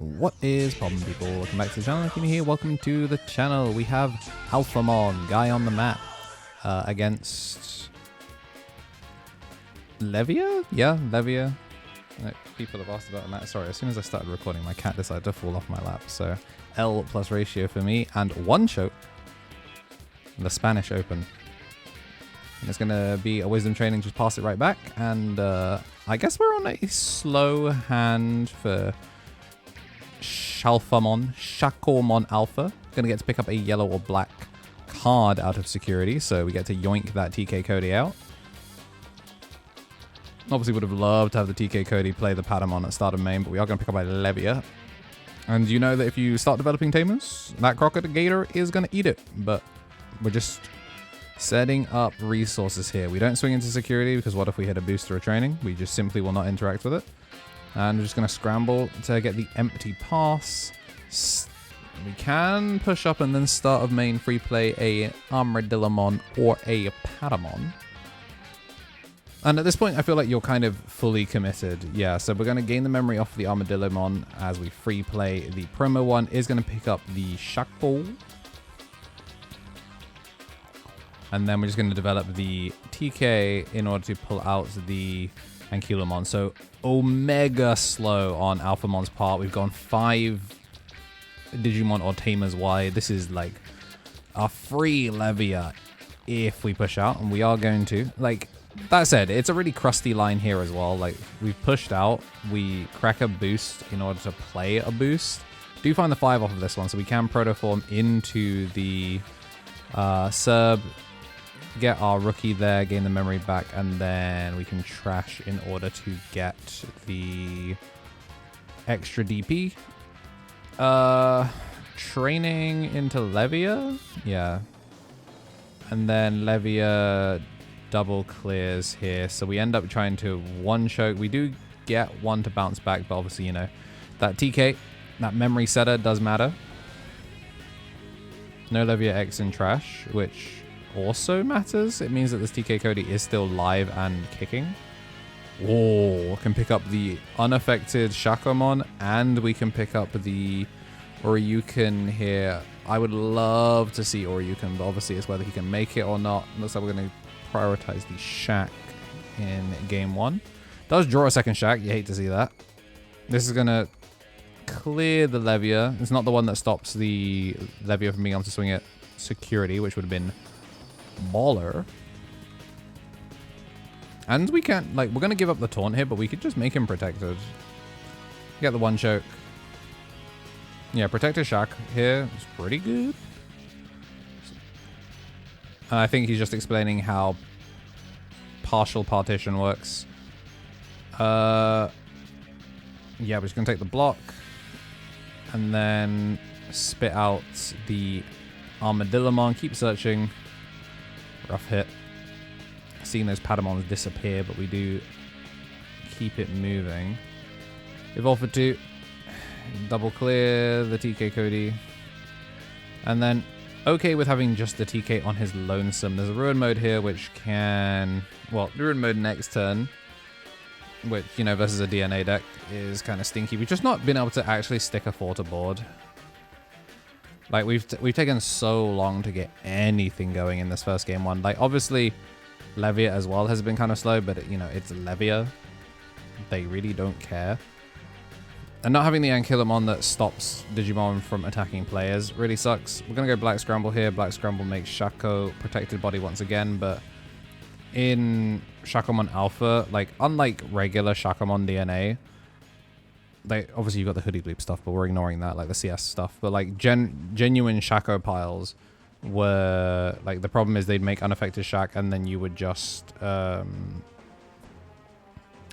What is problem, people? Welcome back to the channel. If you're new here, welcome to the channel. We have Alphamon, guy on the map, against Levia? Yeah, Levia. People have asked about that. Sorry, as soon as I started recording, my cat decided to fall off my lap. So L plus ratio for me, and one choke. The Spanish Open. And it's going to be a wisdom training, just pass it right back. And I guess we're on a slow hand for Shakkoumon Alpha. Going to get to pick up a yellow or black card out of security, so we get to yoink that TK Cody out. Obviously would have loved to have the TK Cody play the Patamon at start of main, but we are going to pick up a Levia. And you know that if you start developing tamers, that Crocodigator is going to eat it. But we're just setting up resources here. We don't swing into security because what if we hit a boost or a training? We just simply will not interact with it. And we're just going to scramble to get the empty pass. We can push up and then start of main free play a Armour or a Patamon. And at this point, I feel like you're kind of fully committed. Yeah, so we're going to gain the memory off the Armour as we free play. The promo one is going to pick up the Shakkoumon. And then we're just going to develop the TK in order to pull out the KnTElixar. So omega slow on Alphamon's part. We've gone 5 Digimon or Tamers wide. This is like a free Levia if we push out, and we are going to. Like, that said, it's a really crusty line here as well. Like, we've pushed out, we crack a boost in order to play a boost. Do find the 5 off of this one, so we can protoform into the Serb, get our rookie there, gain the memory back, and then we can trash in order to get the extra DP. Training into Levia? Yeah. And then Levia double clears here, so we end up trying to one choke. We do get one to bounce back, but obviously, you know, that TK, that memory setter does matter. No Levia X in trash, which also matters. It means that this TK Cody is still live and kicking. Oh, can pick up the unaffected Shakkoumon, and we can pick up the Oryuken here. I would love to see Oryuken, but obviously it's whether he can make it or not. Looks like we're going to prioritize the Shak in game 1. Does draw a second Shak. You hate to see that. This is going to clear the Levia. It's not the one that stops the Levia from being able to swing at security, which would have been baller. And we can't, like, we're going to give up the taunt here, but we could just make him protected. Get the one choke. Yeah, protected Shak here is pretty good. And I think he's just explaining how partial partition works. Yeah, we're just going to take the block and then spit out the Armadillamon. Keep searching. Rough hit. Seeing those Patamons disappear, but we do keep it moving. Evolve for 2. Double clear the TK Cody. And then okay with having just the TK on his lonesome. There's a Ruin mode here which can... Well, Ruin mode next turn, which, you know, versus a DNA deck is kind of stinky. We've just not been able to actually stick a 4 to board. Like, we've taken so long to get anything going in this first game 1. Like, obviously, Levia as well has been kind of slow, but, you know, it's Levia. They really don't care. And not having the KnTElixar that stops Digimon from attacking players really sucks. We're going to go Black Scramble here. Black Scramble makes Shakko protected body once again, but in Shakkoumon Alpha, like, unlike regular Shakkoumon DNA, they obviously you've got the hoodie loop stuff, but we're ignoring that, like the CS stuff. But like genuine Shakko piles were like, the problem is they'd make unaffected Shak, and then you would just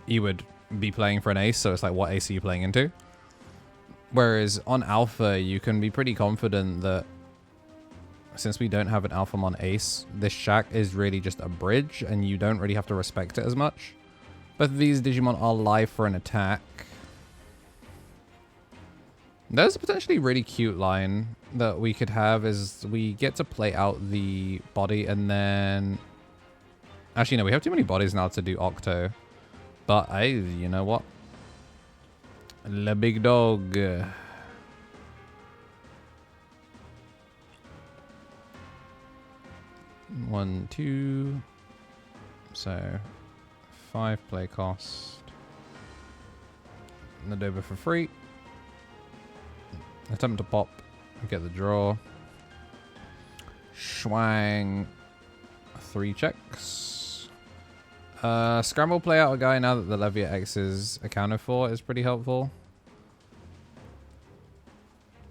you would be playing for an ace, so it's like, what ace are you playing into? Whereas on Alpha, you can be pretty confident that since we don't have an Alphamon ace, this Shak is really just a bridge, and you don't really have to respect it as much. Both of these Digimon are live for an attack. There's a potentially really cute line that we could have, is we get to play out the body, and then... Actually, no, we have too many bodies now to do Octo. But, you know what? Le big dog. 1, 2. So 5 play cost. Nadoba for free. Attempt to pop. Get the draw. Schwang. 3 checks. Scramble play out a guy now that the Levia X is accounted for is pretty helpful.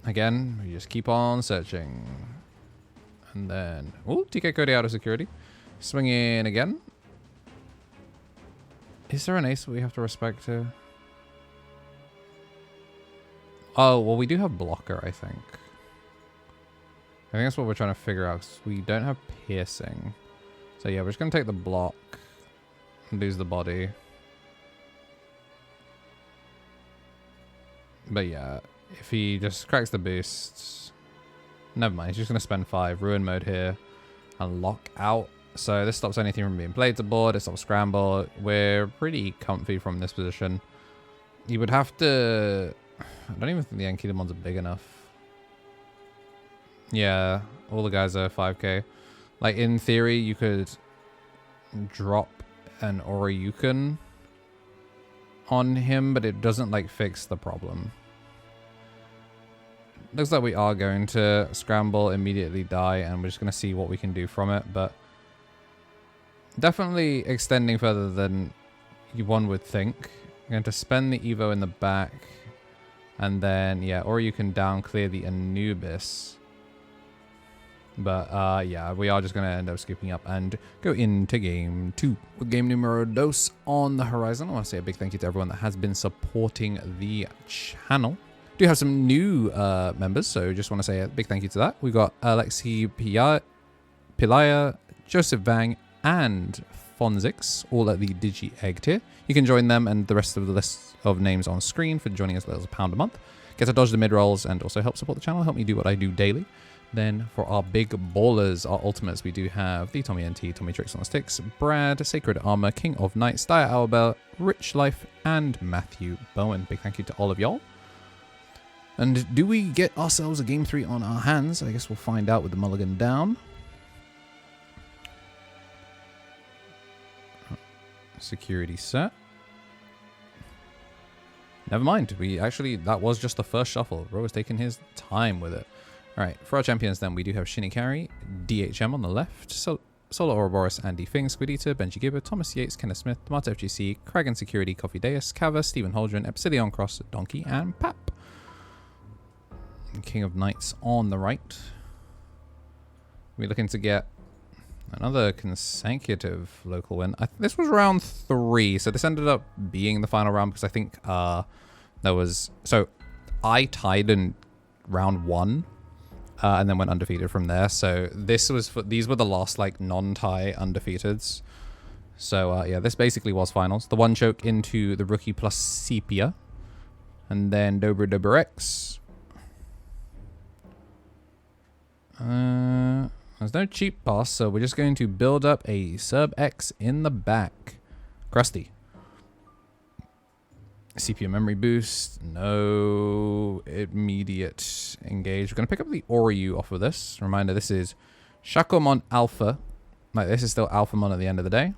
Again, we just keep on searching. And then... oh, TK Cody out of security. Swing in again. Is there an ace that we have to respect here? Oh, well, we do have blocker, I think. I think that's what we're trying to figure out, because we don't have piercing. So yeah, we're just going to take the block and lose the body. But yeah, if he just cracks the boosts... never mind, he's just going to spend 5. Ruin mode here. And lock out. So this stops anything from being played to board. It stops scramble. We're pretty comfy from this position. You would have to... I don't even think the Ankylomons are big enough. Yeah, all the guys are 5k. Like, in theory, you could drop an Oryuken on him, but it doesn't, like, fix the problem. Looks like we are going to scramble, immediately die, and we're just going to see what we can do from it, but definitely extending further than one would think. We're going to spend the Evo in the back, and then, yeah, or you can down clear the Anubis. But, yeah, we are just going to end up skipping up and go into game 2. With game numero dos on the horizon, I want to say a big thank you to everyone that has been supporting the channel. Do have some new members, so just want to say a big thank you to that. We've got Alexi Pilaya, Joseph Vang, and Fonzix, all at the Digi Egg tier. You can join them and the rest of the list of names on screen for joining as little as £1 a month. Get to dodge the mid-rolls and also help support the channel, help me do what I do daily. Then for our big ballers, our ultimates, we do have the Tommy NT, Tommy Tricks on the Sticks, Brad, Sacred Armour, King of Knights, Dire Owlbell, Rich Life, and Matthew Bowen. Big thank you to all of y'all. And do we get ourselves a game 3 on our hands? I guess we'll find out with the mulligan down. Security set. Never mind. We actually, that was just the first shuffle. Bro was taking his time with it. All right, for our champions then, we do have Shinikari, DHM on the left, Solar Ouroboros, Andy Fing, Squidita, Benji Gibber, Thomas Yates, Kenneth Smith, Tomato FGC, Kragan Security, Coffee Deus, Kava, Stephen Holdren, Epsilon Cross, Donkey, and Pap. King of Knights on the right. We're looking to get another consecutive local win. This was round 3, so this ended up being the final round because I think there was... So I tied in round 1 and then went undefeated from there. So this was these were the last like non-tie undefeateds. So yeah, this basically was finals. The 1 choke into the rookie plus Sepia, and then Dobra X. There's no cheap pass, so we're just going to build up a Sub X in the back. Krusty. CPU memory boost. No immediate engage. We're going to pick up the Oryu off of this. Reminder, this is Shakkoumon Alpha. Like, this is still Alphamon at the end of the day.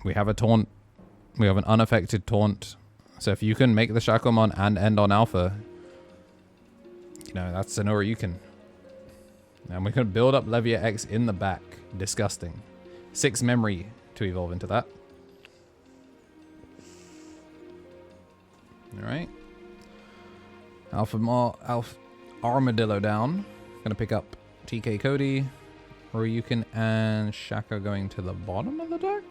We have a taunt. We have an unaffected taunt. So if you can make the Shakkoumon and end on Alpha, you know, that's an Oryuken. And we can build up Levia X in the back. Disgusting. 6 memory to evolve into that. Alright. Armadillo down. Gonna pick up TK Cody. Oryuken and Shaka going to the bottom of the deck.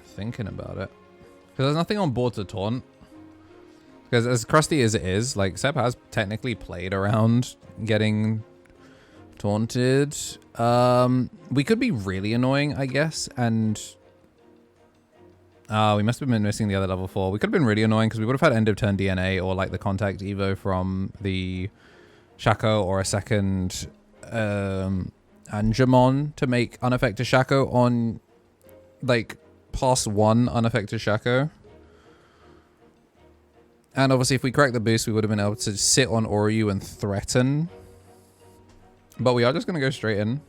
Thinking about it. Because there's nothing on board to taunt. Because as crusty as it is, like, Seb has technically played around getting taunted. We could be really annoying, I guess, and... we must have been missing the other level 4. We could have been really annoying because we would have had end of turn DNA or like the contact Evo from the Shako or a second Angemon to make unaffected Shako on like past 1 unaffected Shako. And obviously, if we crack the boost, we would have been able to sit on Oryu and threaten. But we are just going to go straight in.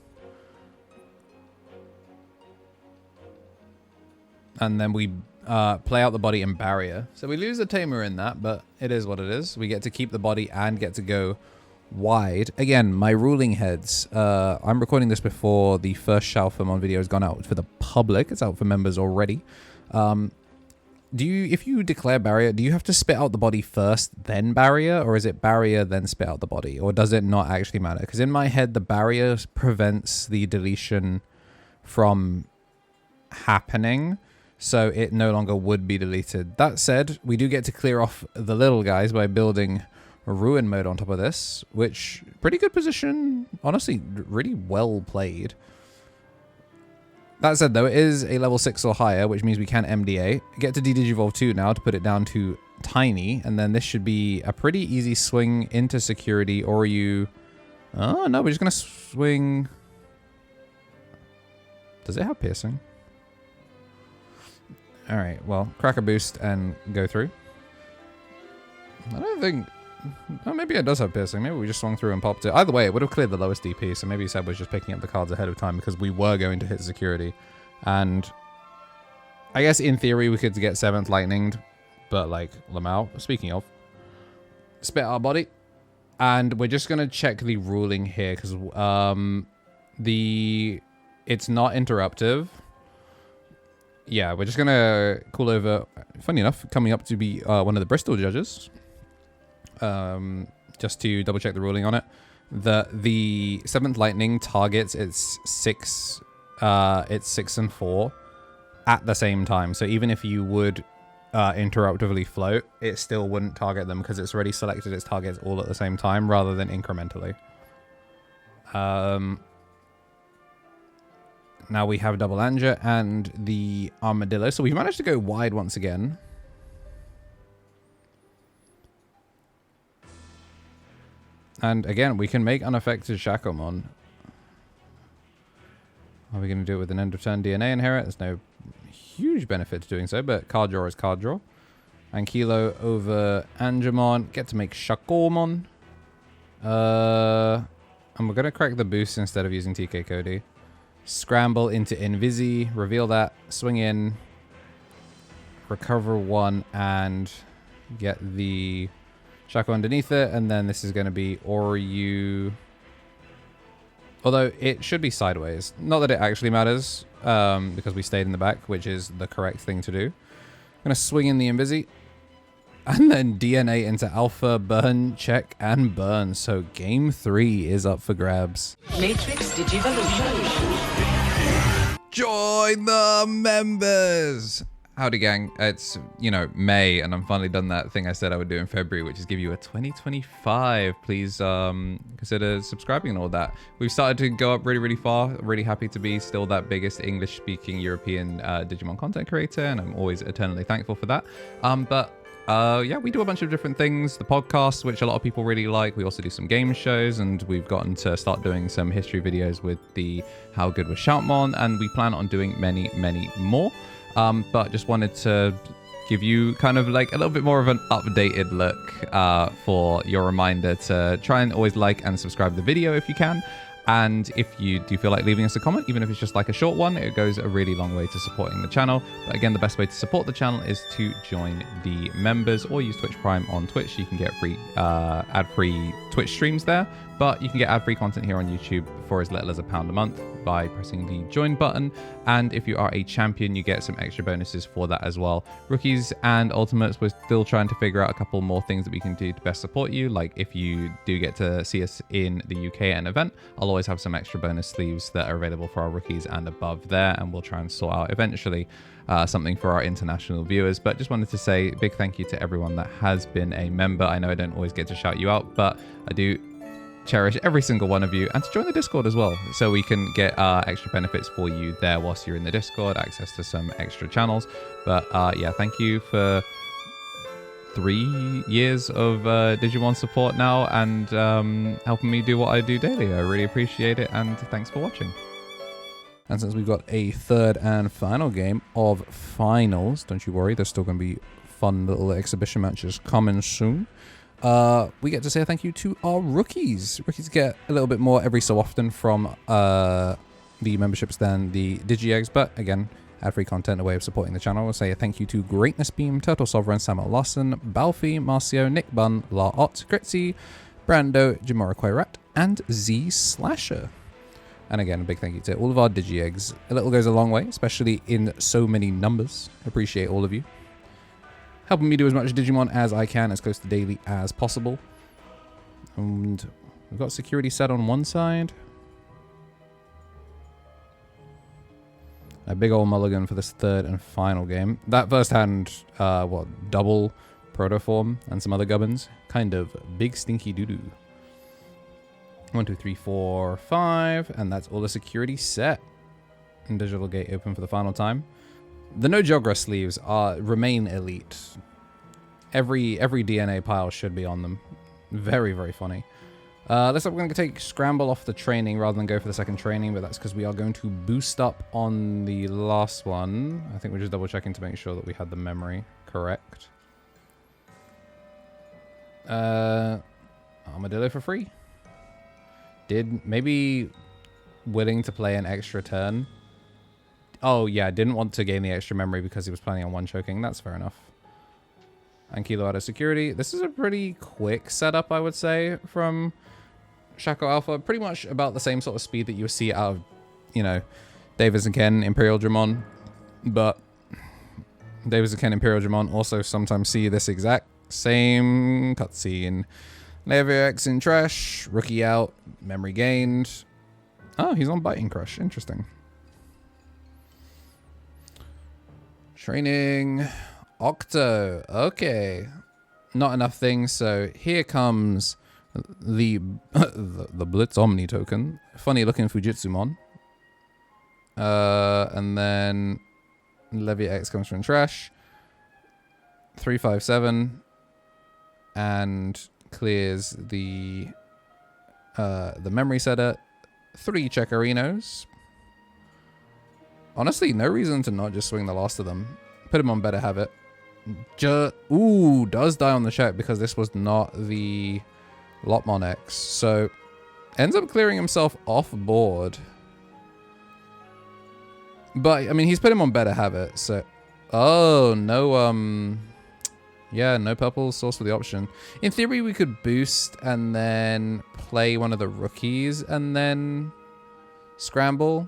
And then we play out the body and barrier. So we lose a tamer in that, but it is what it is. We get to keep the body and get to go wide. Again, my ruling heads. I'm recording this before the first Shalphamon video has gone out for the public. It's out for members already. If you declare barrier, do you have to spit out the body first, then barrier? Or is it barrier, then spit out the body? Or does it not actually matter? Because in my head, the barrier prevents the deletion from happening. So it no longer would be deleted. That said, we do get to clear off the little guys by building Ruin mode on top of this, which pretty good position. Honestly, really well played. That said, though, it is a level 6 or higher, which means we can MDA. Get to D-Digivolve 2 now to put it down to Tiny, and then this should be a pretty easy swing into security, or you... Oh, no, we're just going to swing... Does it have piercing? Alright, well, crack a boost and go through. I don't think... Oh, maybe it does have piercing. Maybe we just swung through and popped it. Either way, it would have cleared the lowest DP, so maybe Seb was just picking up the cards ahead of time because we were going to hit security. And I guess in theory we could get 7th lightninged, but like, Lamau, speaking of, spit our body. And we're just going to check the ruling here because it's not interruptive. Yeah, we're just going to call over, funny enough, coming up to be one of the Bristol judges. Just to double check the ruling on it. The 7th lightning targets its 6 and 4 at the same time. So even if you would interruptively float, it still wouldn't target them because it's already selected its targets all at the same time rather than incrementally. Now we have Double Anger and the Armadillo. So we've managed to go wide once again. And again, we can make unaffected Shakkoumon. Are we going to do it with an end of turn DNA inherit? There's no huge benefit to doing so, but card draw is card draw. And Kilo over Angemon. Get to make Shakkoumon. And we're going to crack the boost instead of using TK Cody. Scramble into Invisi. Reveal that. Swing in. Recover 1 and get the... Shako underneath it, and then this is going to be Oryu. Although it should be sideways. Not that it actually matters, because we stayed in the back, which is the correct thing to do. I'm going to swing in the Invisi, and then DNA into Alpha, burn, check, and burn. So game 3 is up for grabs. Matrix Digivolution. Join the members! Howdy gang, it's, May, and I'm finally done that thing I said I would do in February, which is give you a 2025. Please consider subscribing and all that. We've started to go up really, really far. Really happy to be still that biggest English-speaking European Digimon content creator, and I'm always eternally thankful for that. Yeah, we do a bunch of different things. The podcast, which a lot of people really like. We also do some game shows, and we've gotten to start doing some history videos with the How Good Was Shalphamon, and we plan on doing many, many more. But just wanted to give you kind of like a little bit more of an updated look for your reminder to try and always like and subscribe the video if you can. And if you do feel like leaving us a comment, even if it's just like a short one, it goes a really long way to supporting the channel. But again, the best way to support the channel is to join the members or use Twitch Prime on Twitch. You can get free ad-free Twitch streams there, but you can get ad-free content here on YouTube for as little as £1 a month by pressing the join button. And if you are a champion, you get some extra bonuses for that as well. Rookies and ultimates, we're still trying to figure out a couple more things that we can do to best support you. Like if you do get to see us in the UK at an event, I'll always have some extra bonus sleeves that are available for our rookies and above there, and we'll try and sort out eventually something for our international viewers. But just wanted to say a big thank you to everyone that has been a member. I know I don't always get to shout you out, but I do cherish every single one of you, and to join the Discord as well, so we can get extra benefits for you there whilst you're in the Discord, access to some extra channels. But yeah, thank you for 3 years of Digimon support now, and helping me do what I do daily. I really appreciate it, and thanks for watching. And since we've got a third and final game of finals, don't you worry, there's still going to be fun little exhibition matches coming soon. We get to say thank you to our rookies. Rookies get a little bit more every so often from the memberships than the Digi-Eggs, but again, ad-free content, a way of supporting the channel. We'll say a thank you to Greatness Beam, Turtle Sovereign, Samuel Larson, Balfi, Marcio, Nick Bunn, La Ott, Gritzy, Brando, Jamiroquai Rat, and Z Slasher. And again, a big thank you to all of our Digi-Eggs. A little goes a long way, especially in so many numbers. Appreciate all of you. Helping me do as much Digimon as I can, as close to daily as possible. And we've got security set on one side. A big old mulligan for this third and final game. That first hand, double Protoform and some other gubbins. Kind of big stinky doo-doo. 1, 2, 3, 4, 5, and that's all the security set. And digital gate open for the final time. The no Jogra sleeves remain elite. Every DNA pile should be on them. Very, very funny. Looks like we're going to take Scramble off the training rather than go for the second training, but that's because we are going to boost up on the last one. I think we're just double checking to make sure that we had the memory correct. Armadillo for free. Maybe willing to play an extra turn. Oh yeah, didn't want to gain the extra memory because he was planning on one choking. That's fair enough. And Kilo out of security. This is a pretty quick setup, I would say, from Shakko Alpha. Pretty much about the same sort of speed that you see out of, you know, Davis and Ken Imperial Dramon. But Davis and Ken Imperial Dramon also sometimes see this exact same cutscene. Leviax in trash, rookie out, memory gained. Oh, he's on Biting Crush. Interesting. Training Octo. Okay. Not enough things, so here comes the the Blitz Omni token. Funny looking Fujitsumon. And then Leviax comes from trash. 357 and clears the memory setter. 3 Checkerinos. Honestly, no reason to not just swing the last of them. Put him on Better Have It. Ooh, does die on the check because this was not the Lopmon X. So, ends up clearing himself off board. But, I mean, he's put him on Better Have It. So, oh, no, yeah, no purple source for the option. In theory, we could boost and then play one of the rookies and then scramble.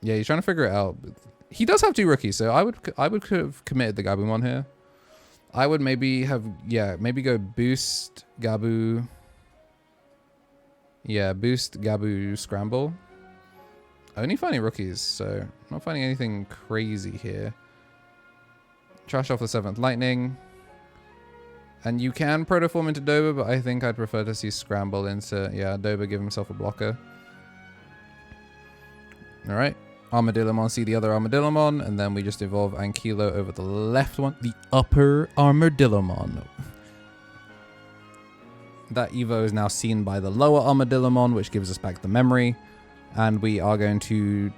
Yeah, he's trying to figure it out. He does have 2 rookies, so I would have committed the Gabumon here. I would maybe have, yeah, maybe go boost Gabu. Yeah, boost Gabu scramble. Only finding rookies, so not finding anything crazy here. Trash off the 7th Lightning. And you can Protoform into Doba, but I think I'd prefer to see Scramble into, yeah, Doba give himself a blocker. Alright. Armadillomon, see the other Armadillomon, and then we just evolve Ankylo over the left one. The upper Armadillomon. That Evo is now seen by the lower Armadillomon, which gives us back the memory. And we are going to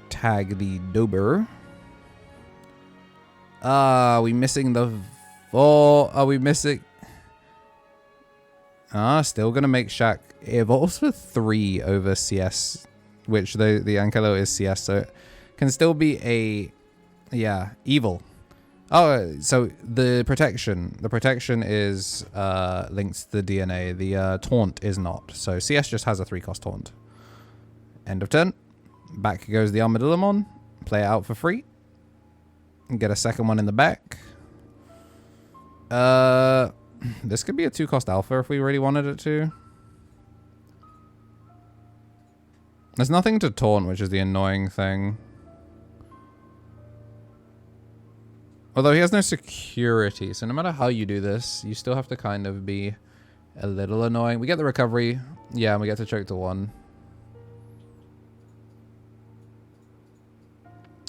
tag the Dober. Are we missing the 4? Are we missing? Still gonna make Shaq. It evolves for 3 over CS, which the Ankylo is CS, so it can still be a, yeah, evil. Oh, so the protection is linked to the DNA. The taunt is not. So CS just has a 3-cost taunt. End of turn. Back goes the Armadillomon. Play it out for free. Get a second one in the back. This could be a 2-cost alpha if we really wanted it to. There's nothing to taunt, which is the annoying thing. Although he has no security, so no matter how you do this, you still have to kind of be a little annoying. We get the recovery. Yeah, and we get to choke to 1.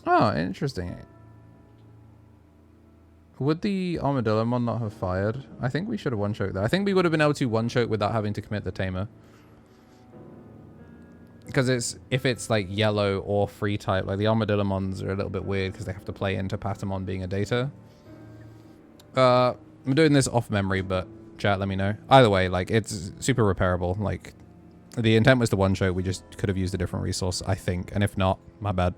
Oh, interesting. Would the Armadillomon not have fired? I think we should have one-choked that. I think we would have been able to one-choke without having to commit the Tamer. Because if it's like yellow or free type, like the Armadillamons are a little bit weird because they have to play into Patamon being a data. I'm doing this off memory, but chat, let me know. Either way, like, it's super repairable. Like, the intent was to one-shot. We just could have used a different resource, I think. And if not, my bad.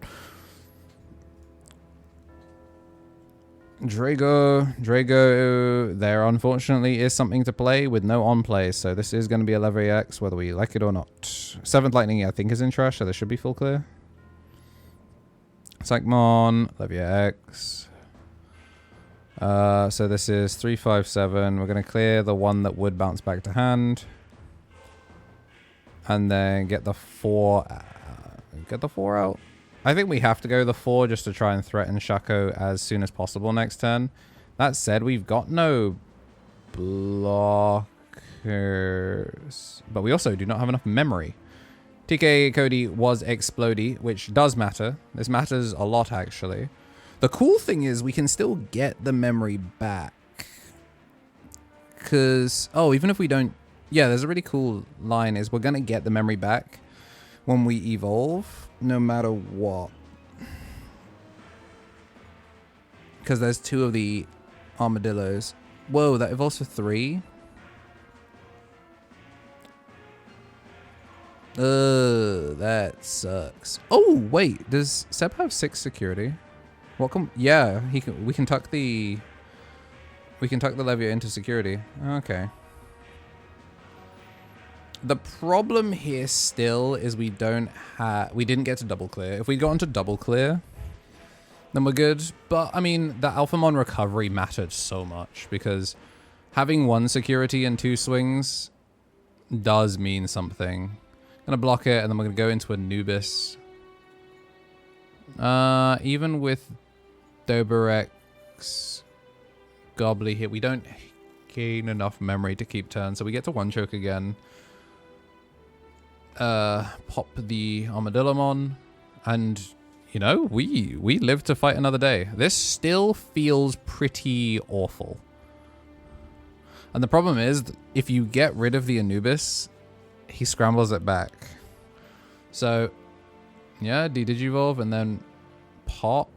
Drago, there unfortunately is something to play with no on-play, so this is going to be a Levy X, whether we like it or not. 7th Lightning, I think, is in trash, so this should be full clear. Shakkoumon, Levy X. So this is 357. We're going to clear the one that would bounce back to hand. And then get the 4... get the 4 out. I think we have to go the 4 just to try and threaten Shakko as soon as possible next turn. That said, we've got no blockers. But we also do not have enough memory. TK Cody was Explodey, which does matter. This matters a lot, actually. The cool thing is we can still get the memory back. Because, oh, even if we don't... Yeah, there's a really cool line is we're going to get the memory back when we evolve, no matter what. Because there's 2 of the armadillos. Whoa, that evolves for 3? That sucks. Oh, wait, does Seb have 6 security? What yeah, he can. We can tuck the Levia into security. Okay. The problem here still is we didn't get to double clear. If we'd gotten to double clear, then we're good. But I mean, the Alphamon recovery mattered so much because having 1 security and 2 swings does mean something. Gonna block it, and then we're gonna go into Anubis. Even with Doberex Gobbly here, we don't gain enough memory to keep turn, so we get to 1 choke again. Pop the Armadillamon, and you know, we live to fight another day. This still feels pretty awful. And the problem is, if you get rid of the Anubis, he scrambles it back. So, yeah, Digivolve and then pop.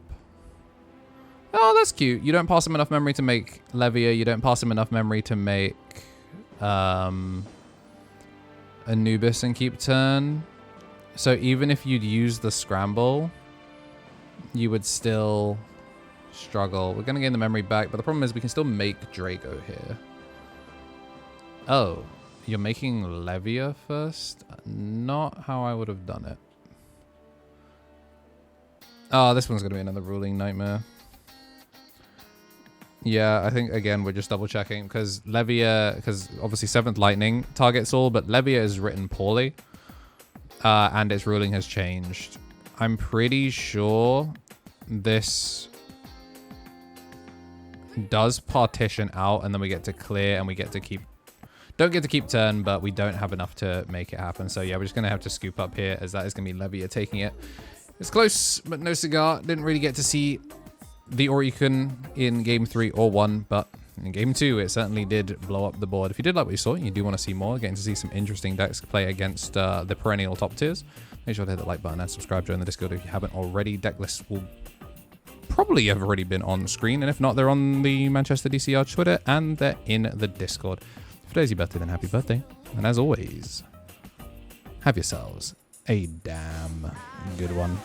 Oh, that's cute. You don't pass him enough memory to make Levia. You don't pass him enough memory to make Anubis and keep turn. So even if you'd use the scramble, you would still struggle. We're going to gain the memory back, but the problem is we can still make Drago here. Oh, you're making Levia first? Not how I would have done it. Oh, this one's going to be another ruling nightmare. Yeah, I think, again, we're just double checking because Levia, because obviously 7th Lightning targets all, but Levia is written poorly and its ruling has changed. I'm pretty sure this does partition out and then we get to clear and we get to keep, don't get to keep turn, but we don't have enough to make it happen. So yeah, we're just going to have to scoop up here as that is going to be Levia taking it. It's close, but no cigar. Didn't really get to see the Oricon in game 3 or 1, but in game 2 it certainly did blow up the board. If you did like what you saw and you do want to see more, getting to see some interesting decks play against the perennial top tiers, make sure to hit the like button and subscribe, join the Discord if you haven't already. Deck lists will probably have already been on screen, and if not, they're on the Manchester DCR Twitter and they're in the Discord. If today's your birthday, then happy birthday, and as always, have yourselves a damn good one.